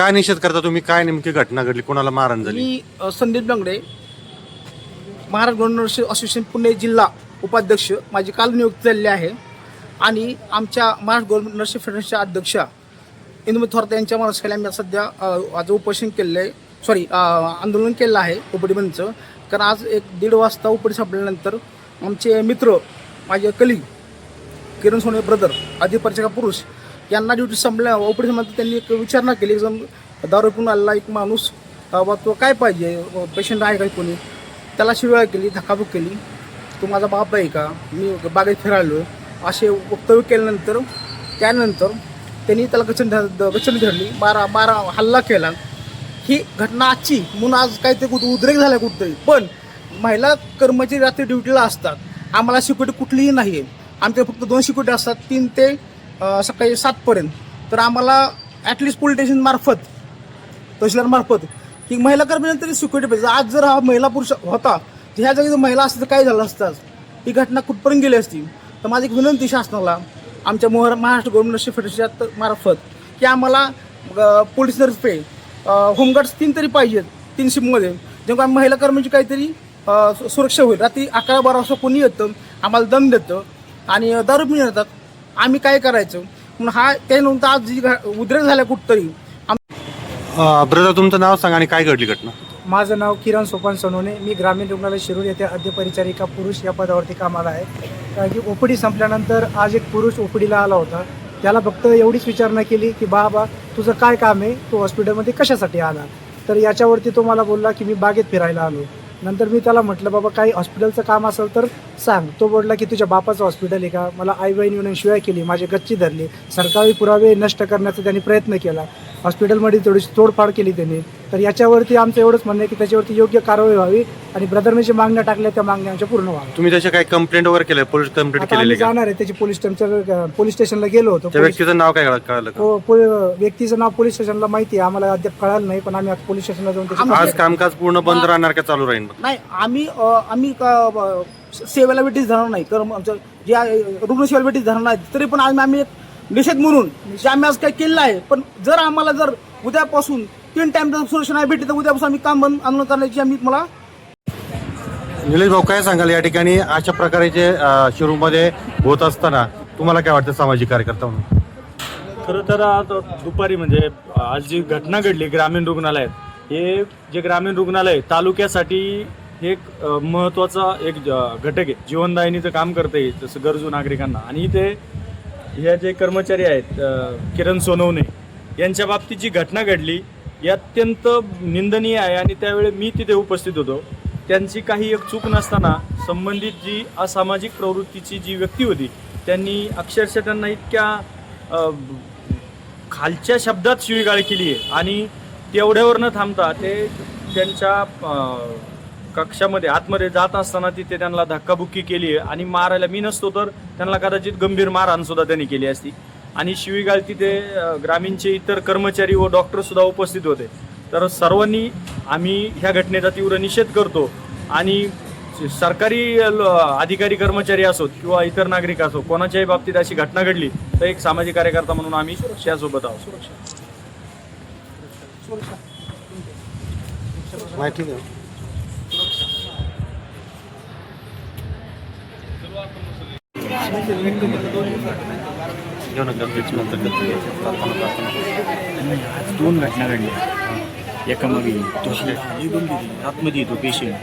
काय निषेध करता तुम्ही? काय नेमकी घटना घडली? कोणाला मारहाण झाली? मी संदीप लंगडे, महाराष्ट्र गव्हर्नर्स असोसिएशन पुणे जिल्हा उपाध्यक्ष, माझी काल नियुक्ती झालेली आहे. आणि आमच्या महाराष्ट्र गव्हर्नर्स फेडरेशनच्या अध्यक्षा इंदुमती थोरात यांच्या मार्गदर्शनाखाली आम्ही सध्या आज उपोषण केलं आहे, आंदोलन केलं आहे ओपीडी बंदचं. कारण आज 1-1.5 वाजता ओपीडी संपल्यानंतर आमचे मित्र, माझे कलीग किरण सोने ब्रदर, अधिपरिचका पुरुष यांना ड्युटी संपल्या ओपीडी संपल्यानंतर त्यांनी एक विचारणा केली. एकदम दारू पिऊन आलेला एक माणूस, बा तो काय पाहिजे, पेशंट आहे का कोणी, त्याला शिवाय केली, धक्काबुक केली. तो माझा बाप आहे का, मी बागेत फिरायलो, असे वक्तव्य केल्यानंतर त्यानंतर त्यांनी त्याला गचंडी धरली, मारा हल्ला केला. ही घटना आजची म्हणून आज काहीतरी उद्रेक झाला कुठतरी. पण महिला कर्मचारी रात्री ड्युटीला असतात, आम्हाला सिक्युरिटी कुठलीही नाही आहे. आमच्या फक्त 2 सिक्युरिटी असतात, 3 ते सकाळी 7 पर्यंत. तर आम्हाला ॲटलिस्ट पोलीस स्टेशन मार्फत, तहसीलदार मार्फत की महिला कर्मचारी तरी सिक्युरिटी पाहिजे. आज जर हा महिला पुरुष होता तर ह्या जागी जर महिला असते तर काय झालं असतं, ही घटना कुठपर्यंत गेली असती. तर माझी एक विनंती शासनाला, आमच्या महाराष्ट्र गव्हर्नर्स फेडरेशनच्या मार्फत, की आम्हाला पोलीस तर्फे होमगार्ड्स 3 तरी पाहिजेत 3 शिफ्टमध्ये, जेव्हा महिला कर्मचारी काहीतरी सुरक्षा होईल. रात्री 11-12 वाजता कोणी येतं, आम्हाला दम देतं आणि दारू पिऊन येतात, आम्ही काय करायचं म्हणून हा त्यानंतर आज जी उद्रेक झाल्या कुठतरी. ब्रदर, तुमचं नाव सांगा आणि काय घडली घटना? माझं नाव किरण सोपान सोनवणे. मी ग्रामीण रुग्णालय शिरूर येथे अध्यपरिचारिका पुरुष या पदावरती कामाला आहे. कारण की ओपीडी संपल्यानंतर आज एक पुरुष ओपीडीला आला होता. त्याला फक्त एवढीच विचारणा केली की बाबा तुझं काय काम आहे, तू हॉस्पिटलमध्ये कशासाठी आला. तर याच्यावरती तो मला बोलला की मी बागेत फिरायला आलो. नंतर मी त्याला म्हटलं बाबा काही हॉस्पिटलचं काम असेल तर सांग. तो बोलला की तुझ्या बापाचं हॉस्पिटल आहे का. मला आई बहीण येऊन शिवाय केली, माझी गच्ची धरली, सरकारी पुरावे नष्ट करण्याचा त्यांनी प्रयत्न केला, हॉस्पिटलमध्ये थोडीशी तोडफाड केली त्यांनी. तर याच्यावरती आमचं एवढंच म्हणणं आहे की त्याच्यावरती योग्य कारवाई व्हावी आणि ब्रदरने जे मागण्या टाकल्या त्या मागण्या आमच्या पूर्ण व्हाव्या. तुम्ही त्याच्या काही कंप्लेंट वगैरे केलं? पोलीस कंप्लेंट केलेली का? जाणार आहे त्याची पोलीस स्टेशनला गेलो होतो. त्या व्यक्तीचं नाव काय कळलं का? व्यक्तीचं नाव पोलीस स्टेशनला माहिती आहे, आम्हाला अद्याप कळालं नाही. पण आम्ही आता पोलीस स्टेशनला जाऊन आज कामकाज पूर्ण बंद राहणार का चालू राहील? नाही, आम्ही सेवेला भेटीस धरणार नाही, कारण आमचं जे रुग्णसेवेला भेटीस धरणार नाही. तरी पण आम्ही एक निषेध म्हणून जे आम्ही आज काय केलं आहे. पण जर आम्हाला जर उद्यापासून 3 टाइम जर सुरक्षा नाही भेटली तर उद्यापासून आम्ही काम बंद आंदोलन करण्याची आम्ही मला. निलेश भाऊ, काय सांगाल या ठिकाणी अशा प्रकारे जे शिरूरमध्ये होत असताना तुम्हाला काय वाटतं सामाजिक कार्यकर्ता म्हणून? खरं तर आता दुपारी म्हणजे आज जी घटना घडली ग्रामीण रुग्णालयात, हे जे ग्रामीण रुग्णालय तालुक्यासाठी एक महत्त्वाचा एक घटक आहे, जीवनदायिनीचं काम करतं आहे जसं गरजू नागरिकांना. आणि ते ह्या जे कर्मचारी आहेत किरण सोनवणे यांच्या बाबतीत जी घटना घडली ही अत्यंत निंदनीय आहे. आणि त्यावेळी मी तिथे उपस्थित होतो. त्यांची काही एक चूक नसताना संबंधित जी असामाजिक प्रवृत्तीची जी व्यक्ती होती त्यांनी अक्षरशः त्यांना इतक्या खालच्या शब्दात शिवीगाळ केली आहे. आणि तेवढ्यावर न थांबता ते त्यांच्या कक्षामध्ये आतमध्ये जात असताना तिथे त्यांना धक्काबुक्की केली आहे. आणि मारायला मी नसतो तर त्यांना कदाचित गंभीर मारहाणसुद्धा त्यांनी केली असती. आणि शिवीगाळ तिथे ग्रामीणचे इतर कर्मचारी व डॉक्टरसुद्धा उपस्थित होते. तर सर्वांनी आम्ही ह्या घटनेचा तीव्र निषेध करतो. आणि सरकारी अधिकारी कर्मचारी असोत किंवा इतर नागरिक असो, कोणाच्याही बाबतीत अशी घटना घडली तर एक सामाजिक कार्यकर्ता म्हणून आम्ही त्यासोबत आहोत. माहिती आहे. आज 2 घटना घडल्या. एकामागे आतमध्ये येतो पेशंट,